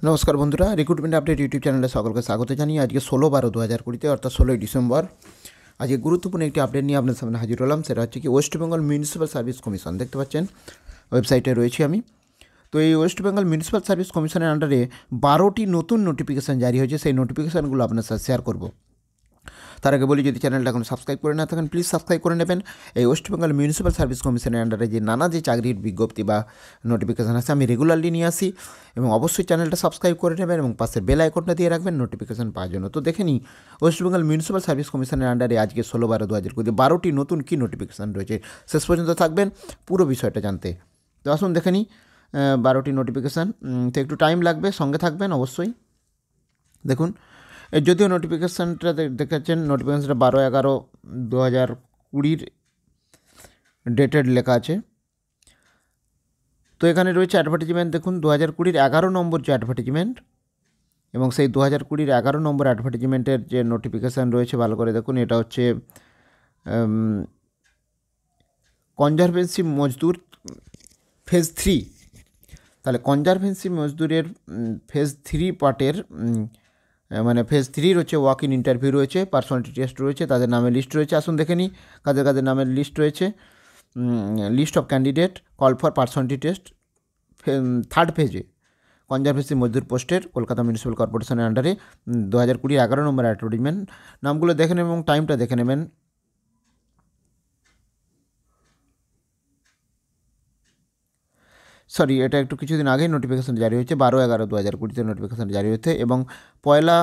নমস্কার বন্ধুরা, recruitment update YouTube চ্যানেলে সকলকে স্বাগত জানিয়ে আজকে 16/12/2020 অর্থাৎ 16 ডিসেম্বর আজকে গুরুত্বপূর্ণ একটি আপডেট নিয়ে আপনার সামনে হাজির হলাম। সেটা হচ্ছে কি West Bengal municipal service commission. দেখতে পাচ্ছেন ওয়েবসাইটে রয়েছি আমি। তো এই ওয়েস্ট বেঙ্গল মিউনিসিপ্যাল সার্ভিস কমিশনের আন্ডারে 12টি নতুন নোটিফিকেশান জারি হয়েছে। সেই নোটিফিকেশানগুলো আপনার সাথে শেয়ার করব। তার আগে বলি, যদি চ্যানেলটা এখন সাবস্ক্রাইব করে না থাকেন প্লিজ সাবস্ক্রাইব করে নেবেন। এই ওয়েস্ট বেঙ্গল মিউনিসিপ্যাল সার্ভিস কমিশনের আন্ডারে যে নানা যে চাকরির বিজ্ঞপ্তি বা নোটিফিকেশান আছে আমি রেগুলারলি নিয়ে আসি, এবং অবশ্যই চ্যানেলটা সাবস্ক্রাইব করে নেবেন এবং পাশের বেল আইকনটা দিয়ে রাখবেন নোটিফিকেশান পাওয়ার জন্য। তো দেখে নিই ওয়েস্ট বেঙ্গল মিউনিসিপ্যাল সার্ভিস কমিশনের আন্ডারে আজকে 16/12/2020 12টি নতুন কী নোটিফিকেশান রয়েছে। শেষ পর্যন্ত থাকবেন পুরো বিষয়টা জানতে। তো আসুন দেখে নিই 12টি নোটিফিকেশান। তো একটু টাইম লাগবে, সঙ্গে থাকবেন অবশ্যই। দেখুন, যদিও নোটিফিকেশানটা দেখাচ্ছেন, নোটিফিকেশানটা 12/11/2020 ডেটেড লেখা আছে। তো এখানে রয়েছে অ্যাডভার্টিজমেন্ট। দেখুন 2020 11 নম্বর যে অ্যাডভার্টিজমেন্ট, এবং সেই 2020 11 নম্বর অ্যাডভার্টিজমেন্টের যে নোটিফিকেশান রয়েছে ভালো করে দেখুন। এটা হচ্ছে কনজারভেন্সি মজদুর ফেজ 3। তাহলে কনজারভেন্সি মজদুরের ফেজ 3 পার্টের মানে ফেজ 3 হচ্ছে ওয়াক ইন ইন্টারভিউ রয়েছে, পার্সোনালিটি টেস্ট রয়েছে, তাদের নামের লিস্ট রয়েছে। আসুন দেখে নিই কাদের কাদের নামের লিস্ট রয়েছে। List of candidate call for personality test third ফেজে কনজারভেন্সি মজদুর পোস্টের কলকাতা মিউনিসিপ্যাল কর্পোরেশনের আন্ডারে 2020 11 নম্বর অ্যাডভার্টিজমেন্ট। নামগুলো দেখে নেবেন এবং টাইমটা দেখে নেবেন। সরি, এটা একটু কিছুদিন আগেই নোটিফিকেশান জারি হয়েছে, 12/11/2020 নোটিফিকেশান জারি হয়েছে, এবং 1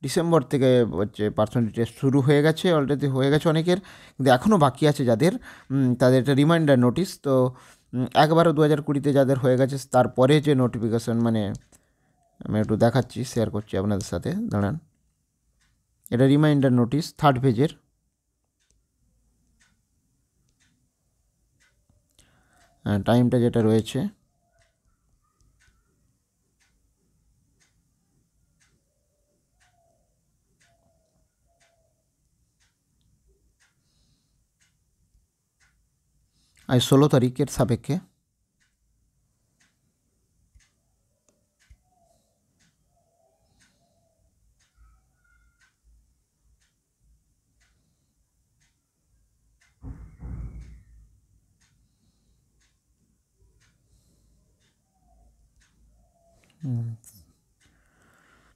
ডিসেম্বর থেকে হচ্ছে পার্সোনালিটি টেস্ট শুরু হয়ে গেছে, অলরেডি হয়ে গেছে অনেকের, কিন্তু এখনও বাকি আছে যাদের, তাদের একটা রিমাইন্ডার নোটিশ। তো 1/12/2020 যাদের হয়ে গেছে তারপরে যে নোটিফিকেশান, মানে আমি একটু দেখাচ্ছি, শেয়ার করছি আপনাদের সাথে, দাঁড়ান। এটা রিমাইন্ডার নোটিশ থার্ড পেজের। টাইমটা যেটা রয়েছে আজ 16 তারিখের সাপেক্ষে।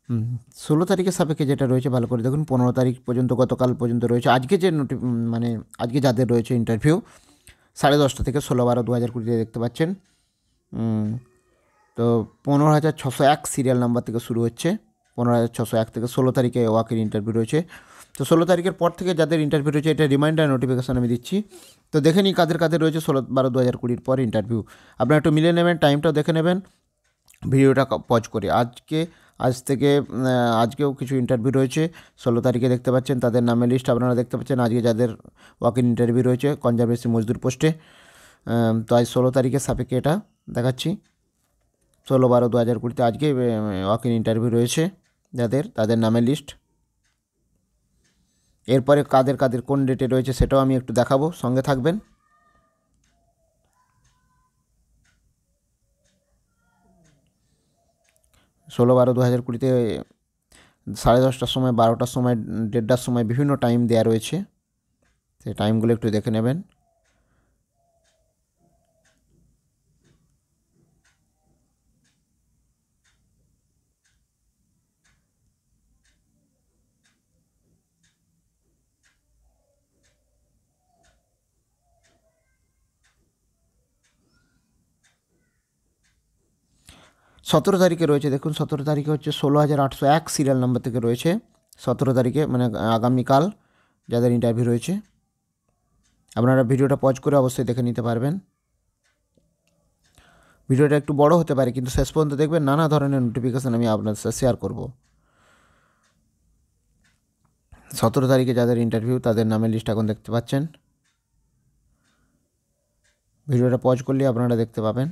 হুম 16 তারিখের সাপেক্ষে যেটা রয়েছে ভালো করে দেখুন। 15 তারিখ পর্যন্ত, গতকাল পর্যন্ত রয়েছে। আজকে যে মানে আজকে যাদের রয়েছে ইন্টারভিউ 10:30 থেকে 16/12/2020 দেখতে পাচ্ছেন। তো 15,601 সিরিয়াল নাম্বার থেকে শুরু হচ্ছে। 15,601 থেকে 16 তারিখে ওয়াকের ইন্টারভিউ রয়েছে। তো 16 তারিখের পর থেকে যাদের ইন্টারভিউ রয়েছে, এটা রিমাইন্ডার নোটিফিকেশান আমি দিচ্ছি। তো দেখে নিই কাদের কাদের রয়েছে 16/12/2020 পর ইন্টারভিউ। আপনারা একটু মিলিয়ে নেবেন, টাইমটাও দেখে নেবেন ভিডিওটা পজ করে। আজ থেকে আজকেও কিছু ইন্টারভিউ রয়েছে। 16 তারিখে দেখতে পাচ্ছেন তাদের নামের লিস্ট আপনারা দেখতে পাচ্ছেন। আজকে যাদের ওয়াক ইন ইন্টারভিউ রয়েছে কনজারভেন্সি মজদুর পোস্টে, তো আজ 16 তারিখের সাপেক্ষে এটা দেখাচ্ছি। 16/12/2020 আজকে ওয়াক ইন ইন্টারভিউ রয়েছে যাদের, তাদের নামের লিস্ট। এরপরে কাদের কাদের কোন ডেটে রয়েছে সেটাও আমি একটু দেখাবো, সঙ্গে থাকবেন। 16/12/2020 10:30টার সময়, 12টার সময়, 1:30টার সময় বিভিন্ন টাইম দেওয়া রয়েছে। সেই টাইমগুলো একটু দেখে নেবেন। সতেরো তারিখে রয়েছে দেখুন। 17 তারিখে হচ্ছে 16,801 সিরিয়াল নাম্বার থেকে রয়েছে। 17 তারিখে মানে আগামীকাল যাদের ইন্টারভিউ রয়েছে। আপনারা ভিডিওটা পজ করে অবশ্যই দেখে নিতে পারবেন। ভিডিওটা একটু বড় হতে পারে, কিন্তু শেষ পর্যন্ত দেখবেন, নানা ধরনের নোটিফিকেশান আমি আপনাদের সাথে শেয়ার করব। 17 তারিখে যাদের ইন্টারভিউ তাদের নামের লিস্ট এখন দেখতে পাচ্ছেন। ভিডিওটা পজ করলে আপনারা দেখতে পাবেন।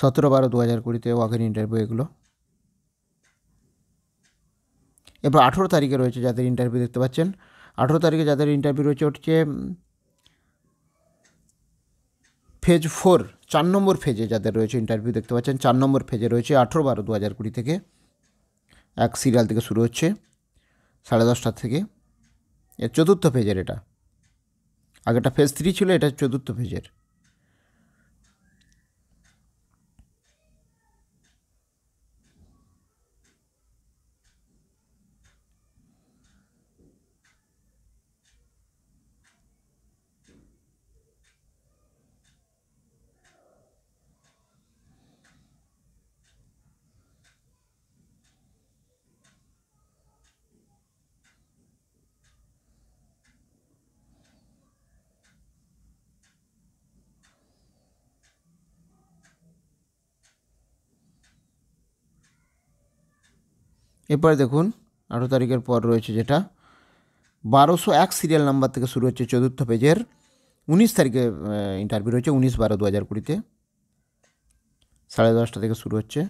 17/12/2020 ওয়াক ইন ইন্টারভিউ এগুলো। এরপর 18 তারিখে রয়েছে যাদের ইন্টারভিউ দেখতে পাচ্ছেন। 18 তারিখে যাদের ইন্টারভিউ রয়েছে হচ্ছে ফেজ 4, 4 নম্বর ফেজে যাদের রয়েছে ইন্টারভিউ দেখতে পাচ্ছেন। 4 নম্বর ফেজে রয়েছে 18/12/2020 থেকে এক সিরিয়াল থেকে শুরু হচ্ছে 10:30 থেকে। এর চতুর্থ ফেজের এটা, আগেটা ফেজ 3 ছিল, এটা চতুর্থ ফেজের। এরপরে দেখুন 18 তারিখের পর রয়েছে যেটা 1201 সিরিয়াল নাম্বার থেকে শুরু হচ্ছে চতুর্থ পেজের। 19 তারিখে ইন্টারভিউ রয়েছে 19/12/2020 10:30 থেকে শুরু হচ্ছে।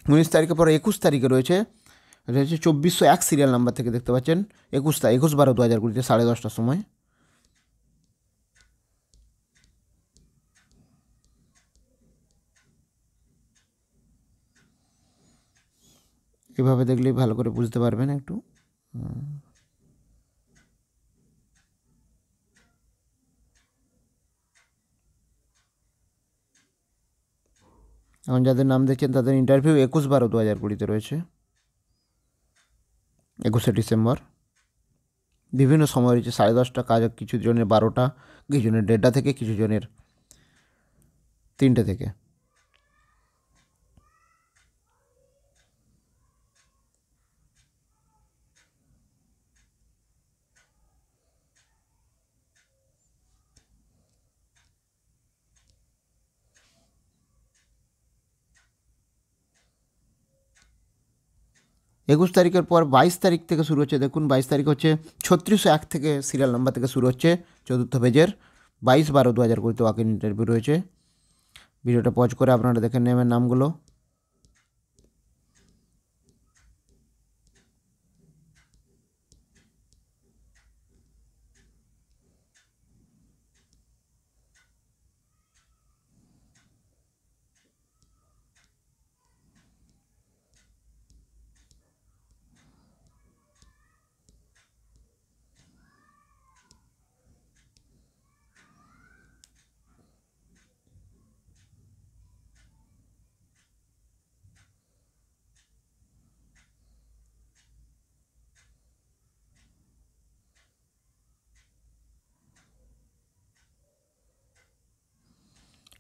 উনিশ তারিখের পর 21 তারিখে রয়েছে, এটা হচ্ছে 2401 সিরিয়াল নাম্বার থেকে দেখতে পাচ্ছেন। 21/12/2020 10:30 সময়। এভাবে দেখলেই ভালো করে বুঝতে পারবেন একটু। এখন যাদের নাম দেখছেন তাদের ইন্টারভিউ 21/12/2020 রয়েছে, 21শে ডিসেম্বর। বিভিন্ন সময় রয়েছে 10:30 কাজ, কিছু জনের 12টা, কিছু জনের 1:30 থেকে, কিছু জনের 3টে থেকে। একুশ তারিখের পর 22 তারিখ থেকে শুরু হচ্ছে। দেখুন 22 তারিখ হচ্ছে 3601 থেকে সিরিয়াল নাম্বার থেকে শুরু হচ্ছে চতুর্থ পেজের। 22/12/2020 ওয়াক ইন ইন্টারভিউ রয়েছে। ভিডিওটা পজ করে আপনারা দেখে নেবেন নামগুলো।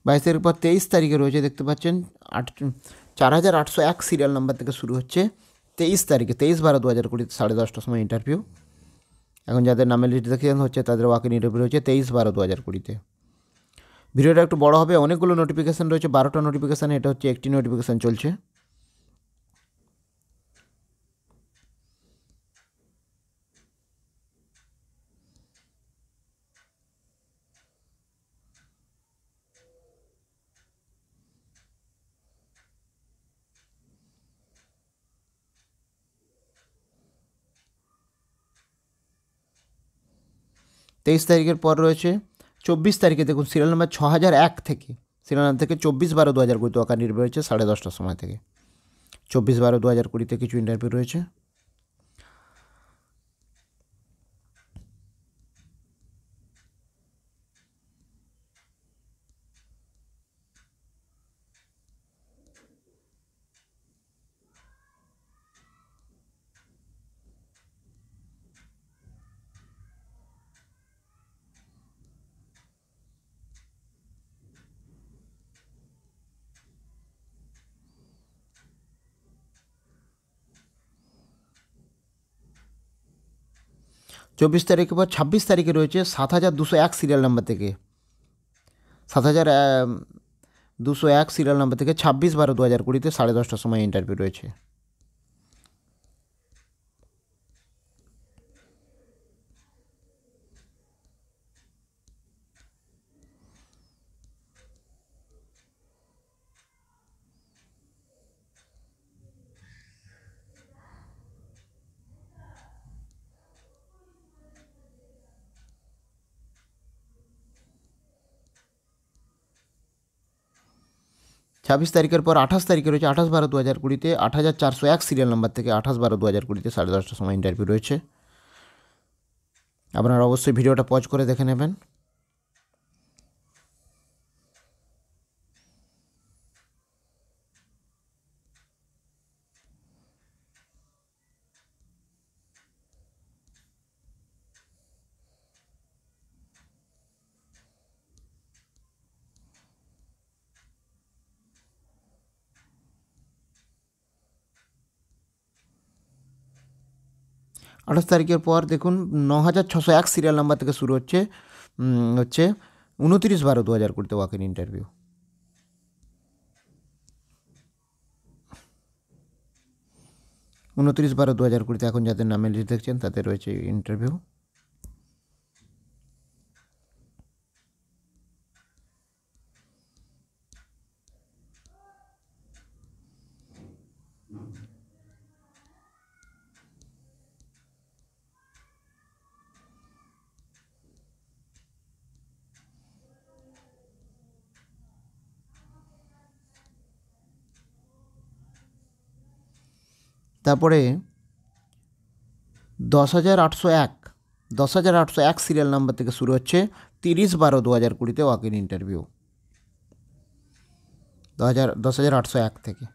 বাইশ তারিখের পর 23 তারিখে রয়েছে দেখতে পাচ্ছেন 4801 সিরিয়াল নাম্বার থেকে শুরু হচ্ছে 23 তারিখে, 23/12/2020 10:30 সময় ইন্টারভিউ। এখন যাদের নামের লিস্ট দেখেন হচ্ছে তাদের ওয়াক ইন ইন্টারভিউ রয়েছে 23/12/2020। ভিডিওটা একটু বড় হবে, অনেকগুলো নোটিফিকেশান রয়েছে, 12টা নোটিফিকেশান, এটা হচ্ছে একটি নোটিফিকেশান চলছে। তেইশ তারিখের পর রয়েছে 24 তারিখে, দেখুন সিরিয়াল নাম্বার 6001 থেকে, সিরিয়াল নাম্বার থেকে 24/12/2020 ওয়াক ইন রয়েছে 10:30 সময় থেকে। 24/12/2020 কিছু ইন্টারভিউ রয়েছে। 24 তারিখের পর 26 তারিখে রয়েছে 7201 সিরিয়াল নাম্বার থেকে 7201 সিরিয়াল নাম্বার থেকে 26/12/2020 10:30টার সময় ইন্টারভিউ রয়েছে। ছাব্বিশ তারিখের পর 28 তারিখে রয়েছে 28/12/2020 8401 সিরিয়াল নাম্বার থেকে 28/12/2020 10:30টার সময় ইন্টারভিউ রয়েছে। আপনারা অবশ্যই ভিডিওটা পজ করে দেখে নেবেন। আঠাশ তারিখের পর দেখুন 9601 সিরিয়াল নাম্বার থেকে শুরু হচ্ছে 29/12/2020 ওয়াক ইন ইন্টারভিউ। 29/12/2020 এখন যাদের নামে লিস্ট দেখছেন তাদের রয়েছে ইন্টারভিউ। তারপরে 10,801 সিরিয়াল নাম্বার থেকে শুরু হচ্ছে 30/12/2020 ওয়াক ইন ইন্টারভিউ। 10,801 থেকে।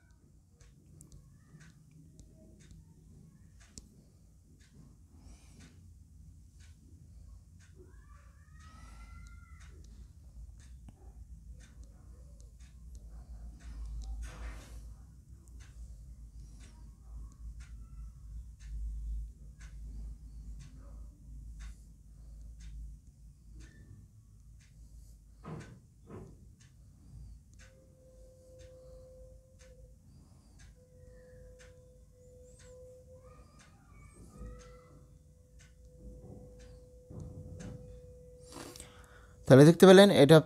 তাহলে দেখতে পেলেন এটা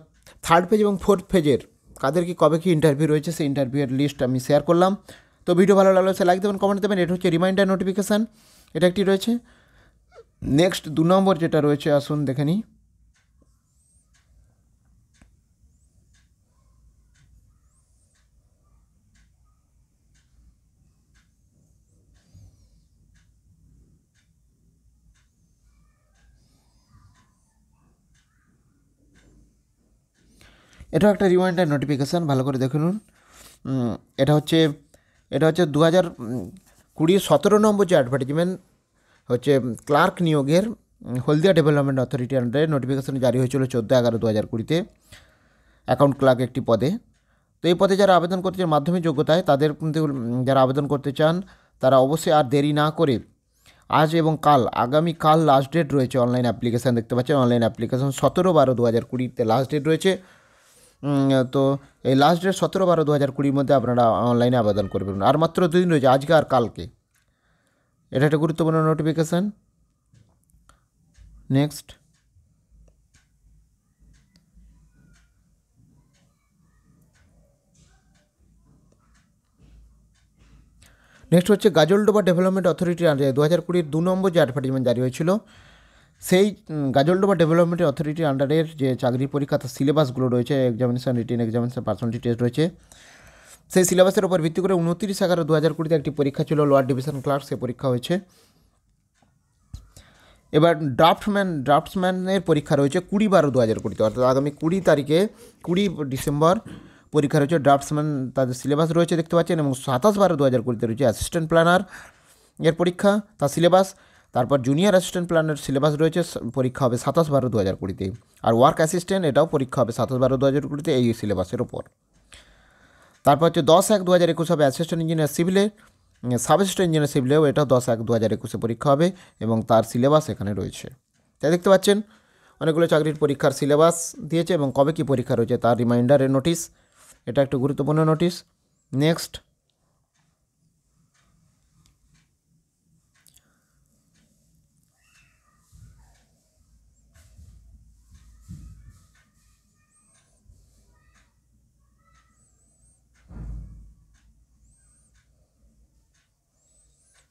থার্ড পেজ এবং ফোর্থ পেজের কাদের কি কবে কি ইন্টারভিউ রয়েছে সেই ইন্টারভিউয়ের লিস্ট আমি শেয়ার করলাম। তো ভিডিও ভালো লাগলে সে লাইক দেবেন, কমেন্ট দেবেন। এটা হচ্ছে রিমাইন্ডার নোটিফিকেশান, এটা একটি রয়েছে। নেক্সট 2 নম্বর যেটা রয়েছে আসুন দেখে নিই। এটাও একটা রিমাইন্ডার নোটিফিকেশান, ভালো করে দেখে নিন। এটা হচ্ছে 2020 17 নম্বর যে অ্যাডভার্টাইজমেন্ট হচ্ছে ক্লার্ক নিয়োগের হলদিয়া ডেভেলপমেন্ট অথরিটি আন্ডারে নোটিফিকেশান জারি হয়েছিল 14/11/2020 অ্যাকাউন্ট ক্লার্ক একটি পদে। তো এই পদে যারা আবেদন করতে চান মাধ্যমিক যোগ্যতায় তাদের কিন্তু যারা আবেদন করতে চান তারা অবশ্যই আর দেরি না করে আজ এবং আগামীকাল লাস্ট ডেট রয়েছে। অনলাইন অ্যাপ্লিকেশান দেখতে পাচ্ছেন, অনলাইন অ্যাপ্লিকেশান 17/12/2020 লাস্ট ডেট রয়েছে। তো এই লাস্ট ডেট 17/12/2020 মধ্যে আপনারা অনলাইনে আবেদন করবেন। আর মাত্র 2 দিন রয়েছে, আজকে আর কালকে। এটা একটা গুরুত্বপূর্ণ নোটিফিকেশান। নেক্সট হচ্ছে গাজলডোবা ডেভেলপমেন্ট অথরিটি আন্ডারে 2020 2 নম্বর যে অ্যাডভার্টাইজমেন্ট জারি হয়েছিল সেই গাজলডোবা ডেভেলপমেন্ট অথরিটি আন্ডারের যে চাকরি পরীক্ষা তার সিলেবাসগুলো রয়েছে, examination, written examination, personality test রয়েছে। সেই সিলেবাসের উপর ভিত্তি করে 29/11/2020 একটি পরীক্ষা ছিল, লোয়ার ডিভিশন ক্লার্ক, সে পরীক্ষা হয়েছে। এবার ড্রাফটসম্যানের পরীক্ষা রয়েছে 20/12/2020 অর্থাৎ আগামী 20 ডিসেম্বর পরীক্ষা রয়েছে। ড্রাফটসম্যান তাদের সিলেবাস রয়েছে দেখতে পাচ্ছেন, এবং 27/12/2020 রয়েছে অ্যাসিস্ট্যান্ট প্ল্যানার এর পরীক্ষা, তার সিলেবাস। তারপর জুনিয়র অ্যাসিস্ট্যান্ট প্ল্যানের সিলেবাস রয়েছে, পরীক্ষা হবে 27/12/2020। আর ওয়ার্ক অ্যাসিস্ট্যান্ট এটাও পরীক্ষা হবে 27/12/2020 এই সিলেবাসের ওপর। তারপর হচ্ছে 10/1/2021 হবে অ্যাসিস্ট্যান্ট ইঞ্জিনিয়ার সিভিলের সাব অ্যাসিস্ট্যান্ট ইঞ্জিনিয়ার সিভিলেও এটা 10/1/2021 পরীক্ষা হবে এবং তার সিলেবাস এখানে রয়েছে। তাই দেখতে পাচ্ছেন অনেকগুলো চাকরির পরীক্ষার সিলেবাস দিয়েছে এবং কবে কী পরীক্ষা রয়েছে তার রিমাইন্ডারের নোটিশ। এটা একটু গুরুত্বপূর্ণ নোটিশ। নেক্সট,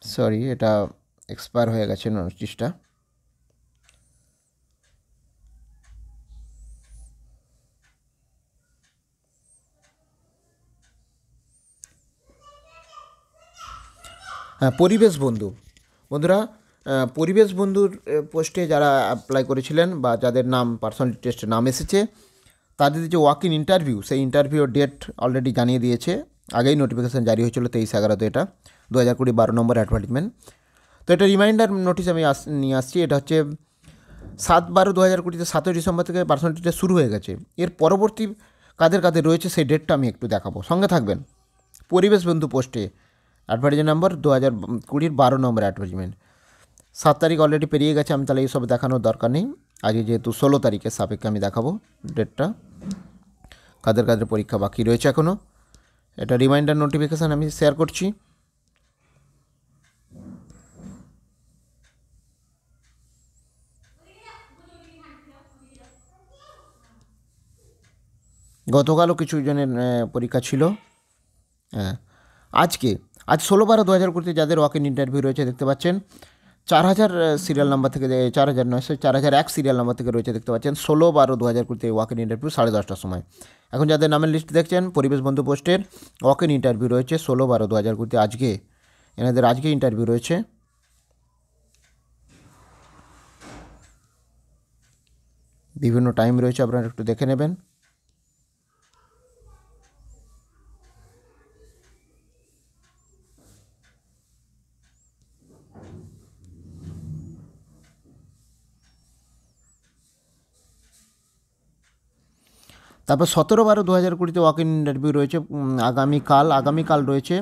সরি এটা এক্সপায়ার হয়ে গেছে নোটিশটা। হ্যাঁ, পরিবেশ বন্ধু বন্ধুরা, পরিবেশ বন্ধুর পোস্টে যারা অ্যাপ্লাই করেছিলেন বা যাদের নাম পার্সোনালিটি টেস্টে নাম এসেছে তাদের যে ওয়াক ইন ইন্টারভিউ, সেই ইন্টারভিউর ডেট অলরেডি জানিয়ে দিয়েছে। আগেই নোটিফিকেশান জারি হয়েছিল 23/11 এটা 2020 12 নম্বর অ্যাডভার্টিজমেন্ট। তো এটা রিমাইন্ডার নোটিশ আমি নিয়ে আসছি। এটা হচ্ছে 7/12/2020 7ই ডিসেম্বর থেকে পার্সোনালিটি টেস্ট শুরু হয়ে গেছে। এর পরবর্তী কাদের কাদের রয়েছে সেই ডেটটা আমি একটু দেখাবো, সঙ্গে থাকবেন। পরিবেশ বন্ধু পোস্টে অ্যাডভার্টাইজমেন্ট নম্বর 2020 12 নম্বর অ্যাডভার্টাইজমেন্ট 7 তারিখ অলরেডি পেরিয়ে গেছে, আমি তাহলে এইসব দেখানোর দরকার নেই। আজকে যেহেতু 16 তারিখের সাপেক্ষে আমি দেখাবো ডেটটা, কাদের কাদের পরীক্ষা বাকি রয়েছে এখনও। এটা রিমাইন্ডার নোটিফিকেশান আমি শেয়ার করছি। গতকালও কিছু জনের পরীক্ষা ছিল। হ্যাঁ, আজ 16/12/2020 যাদের ওয়াক ইন ইন্টারভিউ রয়েছে দেখতে পাচ্ছেন 4000 সিরিয়াল নাম্বার থেকে 4001 সিরিয়াল নাম্বার থেকে রয়েছে দেখতে পাচ্ছেন 16/12/2020 ওয়াক ইন ইন্টারভিউ 10:30টার সময়। এখন যাদের নামের লিস্ট দেখছেন পরিবেশ বন্ধু পোস্টের ওয়াক ইন ইন্টারভিউ রয়েছে 16/12/2020 আজকে, এনাদের আজকে ইন্টারভিউ রয়েছে। বিভিন্ন টাইম রয়েছে, আপনারা একটু দেখে নেবেন। তারপর 17/12/2020 ওয়াক ইন ইন্টারভিউ রয়েছে আগামীকাল রয়েছে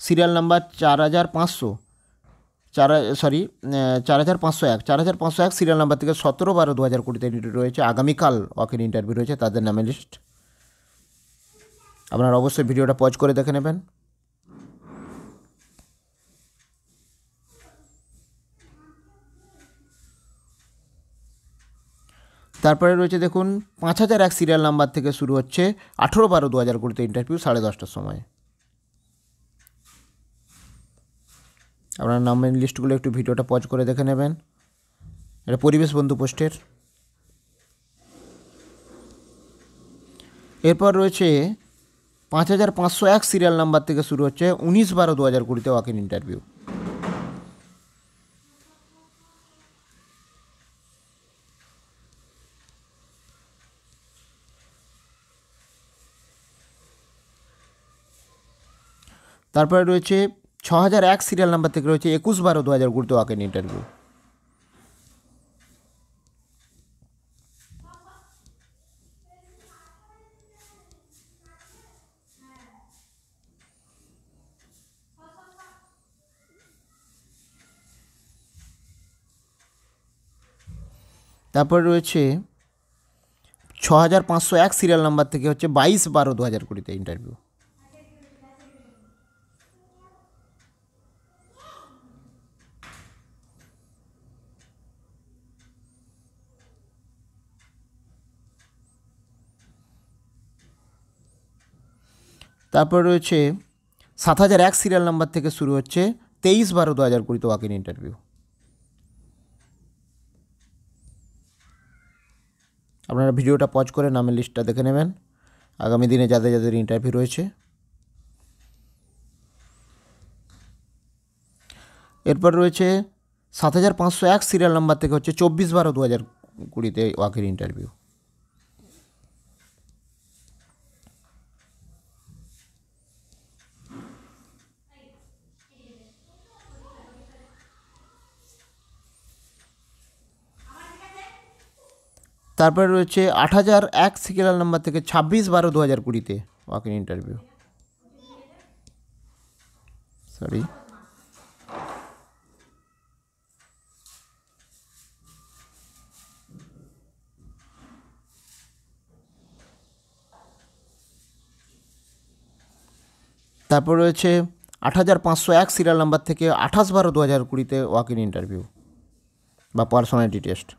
সিরিয়াল নাম্বার 4501 4501 সিরিয়াল নাম্বার থেকে 17/12/2020 রয়েছে আগামীকাল ওয়াক ইন ইন্টারভিউ রয়েছে, তাদের নামের লিস্ট। আপনারা অবশ্যই ভিডিওটা পজ করে দেখে নেবেন। তারপরে রয়েছে দেখুন 5001 সিরিয়াল নাম্বার থেকে শুরু হচ্ছে 18/12/2020 ইন্টারভিউ 10:30টার সময়। আপনার নামের লিস্টগুলো একটু ভিডিওটা পজ করে দেখে নেবেন। এটা পরিবেশ বন্ধু পোস্টের। এরপর রয়েছে 5501 সিরিয়াল নাম্বার থেকে শুরু হচ্ছে 19/12/2020 ওয়াক ইন ইন্টারভিউ। তারপরে রয়েছে 6001 সিরিয়াল নাম্বার থেকে রয়েছে 21/12/2020 ওয়াক ইন ইন্টারভিউ। তারপরে রয়েছে 6501 সিরিয়াল নাম্বার থেকে হচ্ছে 22/12/2020 ইন্টারভিউ। তারপর রয়েছে 7001 সিরিয়াল নাম্বার থেকে শুরু হচ্ছে 23/12/2020 ওয়াক ইন ইন্টারভিউ। আপনারা ভিডিওটা পজ করে নামের লিস্টটা দেখে নেবেন আগামী দিনে যাদের যাদের ইন্টারভিউ রয়েছে। এরপর রয়েছে 7501 সিরিয়াল নাম্বার থেকে হচ্ছে 24/12/2020 ওয়াক ইন ইন্টারভিউ। তারপরে রয়েছে 8001 সিরিয়াল নাম্বার থেকে 26/12/2020 ওয়াক ইন ইন্টারভিউ। সরি, তারপর রয়েছে 8501 সিরিয়াল নাম্বার থেকে 28/12/2020 ওয়াক ইন ইন্টারভিউ বা পার্সোনালিটি টেস্ট।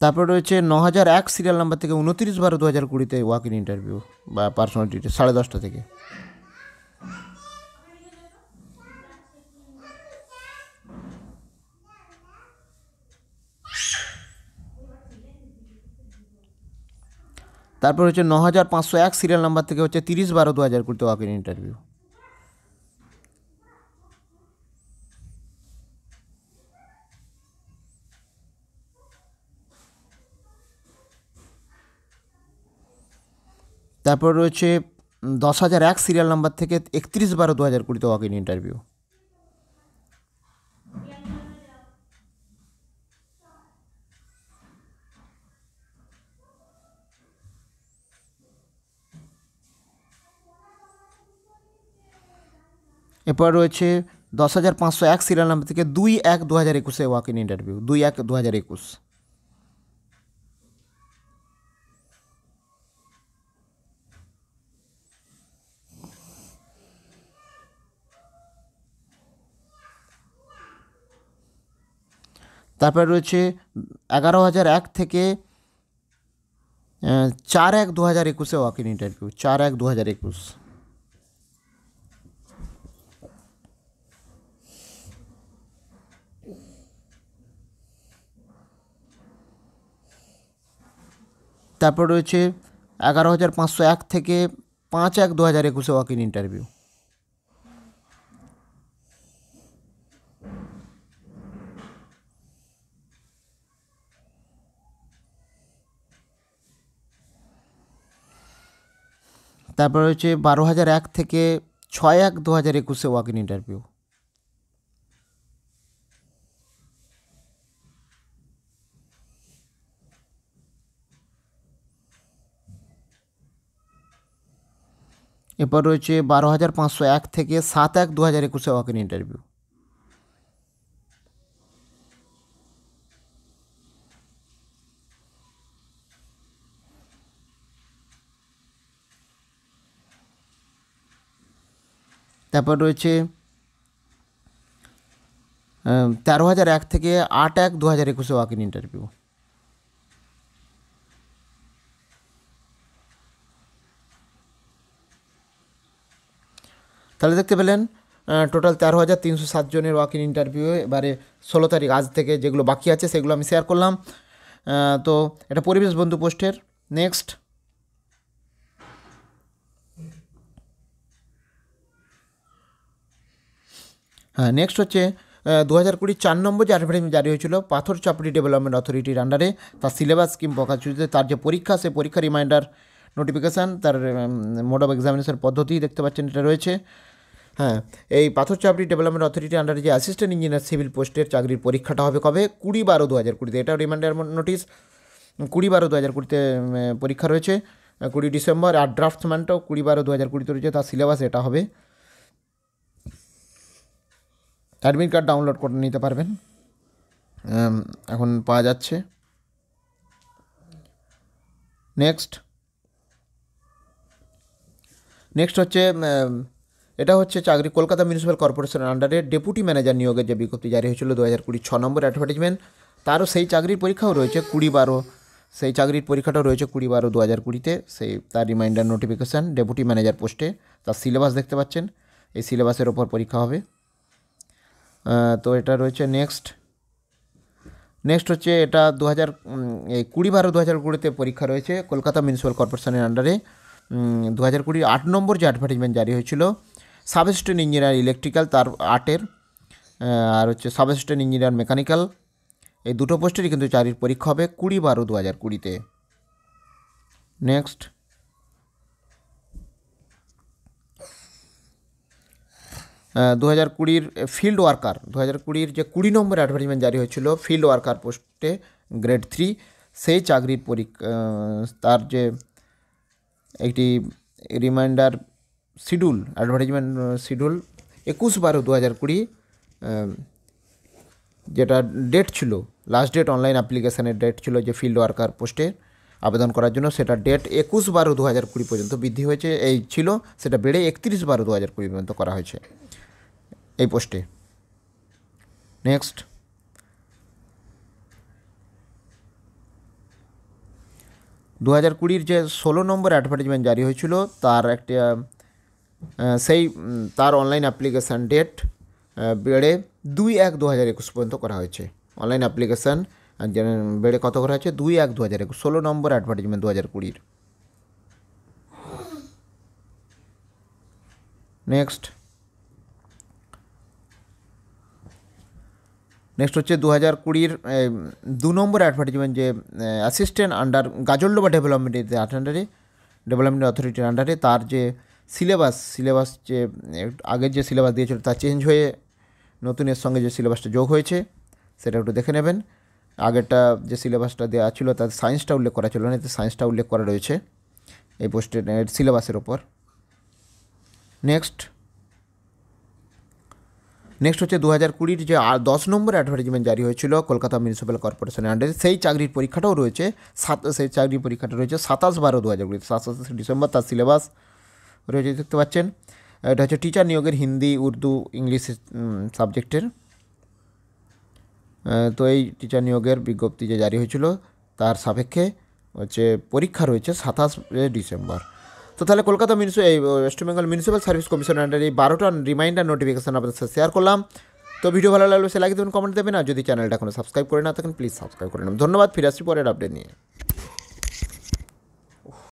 তারপর রয়েছে 9001 সিরিয়াল নাম্বার থেকে 29/12/2020 ওয়াক ইন ইন্টারভিউ বা পার্সোনালিটি টেস্ট 10:30 থেকে। তারপর হচ্ছে 9501 সিরিয়াল নাম্বার থেকে হচ্ছে 30/12/2020 ওয়াক ইন ইন্টারভিউ। তারপর রয়েছে 10,001 সিরিয়াল নাম্বার থেকে 31/12/2020 ওয়াক ইন ইন্টারভিউ। এরপর রয়েছে 10,501 সিরিয়াল নাম্বার থেকে 2/1/2021 ওয়াক ইন ইন্টারভিউ, 2/1/2021। তারপর রয়েছে 11,001 থেকে 4/1/2021 ওয়াক ইন ইন্টারভিউ, 4/1/2021। তারপর রয়েছে 11,501 থেকে 5/1/2021 ওয়াক ইন ইন্টারভিউ। তারপর রয়েছে 12,001 থেকে 6/1/2021 ওয়াক ইন ইন্টারভিউ। এরপর রয়েছে 12,501 থেকে 7/1/2021 ওয়াক ইন ইন্টারভিউ। তারপর রয়েছে 13,001 থেকে 8/1/2021 ওয়াক ইন ইন্টারভিউ। তাহলে দেখতে পেলেন টোটাল 13,307 জনের ওয়াক ইন ইন্টারভিউ। এবারে 16 তারিখ আজ থেকে যেগুলো বাকি আছে সেগুলো আমি শেয়ার করলাম। তো এটা পরিবেশ বন্ধু পোস্টের। নেক্সট নেক্সট হচ্ছে 2020 4 নম্বর যে অ্যাডভার্টাইজমেন্ট জারি হয়েছিল পাথর চাপড়ি ডেভেলপমেন্ট অথরিটির আন্ডারে, তার সিলেবাস স্কিম প্রকাশ হয়েছে, তার যে পরীক্ষা সে পরীক্ষা রিমাইন্ডার নোটিফিকেশান, তার মোড অফ এক্সামিনেশন পদ্ধতি দেখতে পাচ্ছেন এটা রয়েছে। হ্যাঁ, এই পাথর চাপড়ি ডেভেলপমেন্ট অথরিটির আন্ডারে যে অ্যাসিস্ট্যান্ট ইঞ্জিনিয়ার সিভিল পোস্টের চাকরির পরীক্ষাটা হবে কবে? 20/12/2020। এটা রিমাইন্ডার নোটিশ 20/12/2020 পরীক্ষা রয়েছে, 20 ডিসেম্বর। আর ড্রাফটসম্যানটাও 20/12/2020 রয়েছে, তার সিলেবাস এটা হবে। অ্যাডমিট কার্ড ডাউনলোড করে নিতে পারবেন, এখন পাওয়া যাচ্ছে। নেক্সট হচ্ছে এটা হচ্ছে চাকরি কলকাতা মিউনিসিপ্যাল কর্পোরেশনের আন্ডারে ডেপুটি ম্যানেজার নিয়োগের যে বিজ্ঞপ্তি জারি হয়েছিল 2020 6 নম্বর অ্যাডভার্টাইজমেন্ট, তারও সেই চাকরির পরীক্ষাও রয়েছে 20/12, সেই চাকরির পরীক্ষাটাও রয়েছে 20/12/2020। সেই তার রিমাইন্ডার নোটিফিকেশান ডেপুটি ম্যানেজার পোস্টে, তার সিলেবাস দেখতে পাচ্ছেন, এই সিলেবাসের ওপর পরীক্ষা হবে। তো এটা রয়েছে। নেক্সট হচ্ছে এটা 2020 পরীক্ষা রয়েছে কলকাতা মিউনিসিপ্যাল কর্পোরেশনের আন্ডারে 2020 8 নম্বর যে অ্যাডভার্টাইজমেন্ট জারি হয়েছিল সাব অ্যাসিস্ট্যান্ট ইঞ্জিনিয়ার ইলেকট্রিক্যাল, তার 8-এর, আর হচ্ছে সাব অ্যাসিস্ট্যান্ট ইঞ্জিনিয়ার মেকানিক্যাল, এই দুটো পোস্টেরই কিন্তু চাকরির পরীক্ষা হবে 20/12/2020। নেক্সট 2020 ফিল্ড ওয়ার্কার, 2020 যে 20 নম্বর অ্যাডভার্টাইজমেন্ট জারি হয়েছিল ফিল্ড ওয়ার্কার পোস্টে গ্রেড 3 সেই চাকরির পরীক্ষা তার যে একটি রিমাইন্ডার শিডিউল অ্যাডভার্টাইজমেন্ট শিডিউল 21/12/2020 যেটা ডেট ছিল, লাস্ট ডেট অনলাইন অ্যাপ্লিকেশানের ডেট ছিল যে ফিল্ড ওয়ার্কার পোস্টে আবেদন করার জন্য, সেটা ডেট 21/12/2020 পর্যন্ত বৃদ্ধি হয়েছে। এই ছিল, সেটা বেড়ে 31/12/2020 পর্যন্ত করা হয়েছে এই পোস্টে। নেক্সট, 2020 যে 16 নম্বর অ্যাডভার্টাইজমেন্ট জারি হয়েছিল তার একটা তার অনলাইন অ্যাপ্লিকেশান ডেট বেড়ে 2/1/2021 পর্যন্ত করা হয়েছে। অনলাইন অ্যাপ্লিকেশান বেড়ে কত করা হয়েছে? 2/1/2021, 16 নম্বর অ্যাডভার্টাইজমেন্ট 2020। নেক্সট হচ্ছে 2020 2 নম্বর অ্যাডভার্টাইজমেন্ট যে অ্যাসিস্ট্যান্ট আন্ডার গাজলডোবা ডেভেলপমেন্ট অথরিটির আন্ডারে তার যে সিলেবাস যে আগের যে সিলেবাস দিয়েছিল তা চেঞ্জ হয়ে নতুনের সঙ্গে যে সিলেবাসটা যোগ হয়েছে সেটা একটু দেখে নেবেন। আগেরটা যে সিলেবাসটা দেওয়া ছিল তাতে সায়েন্সটা উল্লেখ করা ছিল না, এতে সায়েন্সটা উল্লেখ করা রয়েছে এই পোস্টের সিলেবাসের ওপর। নেক্সট হচ্ছে 2020 যে 10 নম্বর অ্যাডভার্টাইজমেন্ট জারি হয়েছিল কলকাতা মিউনিসিপ্যাল কর্পোরেশনের আন্ডারে, সেই চাকরির পরীক্ষাটাও রয়েছে। সেই চাকরির পরীক্ষাটা রয়েছে 27/12/2020, 27 ডিসেম্বর তার সিলেবাস রয়েছে, দেখতে পাচ্ছেন। এটা হচ্ছে টিচার নিয়োগের হিন্দি, উর্দু, ইংলিশ সাবজেক্টের। তো এই টিচার নিয়োগের বিজ্ঞপ্তি যে জারি হয়েছিল তার সাপেক্ষে হচ্ছে পরীক্ষা রয়েছে 27 ডিসেম্বর। তো তাহলে Kolkata West Bengal municipal service কমিশনের আন্ডারে এই 12টা রিমাইন্ডার নোটিফিকেশান আপনাদের সাথে শেয়ার করলাম। তো ভিডিও ভালো লাগলে সে লাইক দেবেন, কমেন্ট দেবেন, আর যদি চ্যানেলটা এখনো সাবস্ক্রাইব করে না থাকেন প্লিজ সাবস্ক্রাইব করে নেবেন। ধন্যবাদ, ফিরে আসছি পরের আপডেট নিয়ে।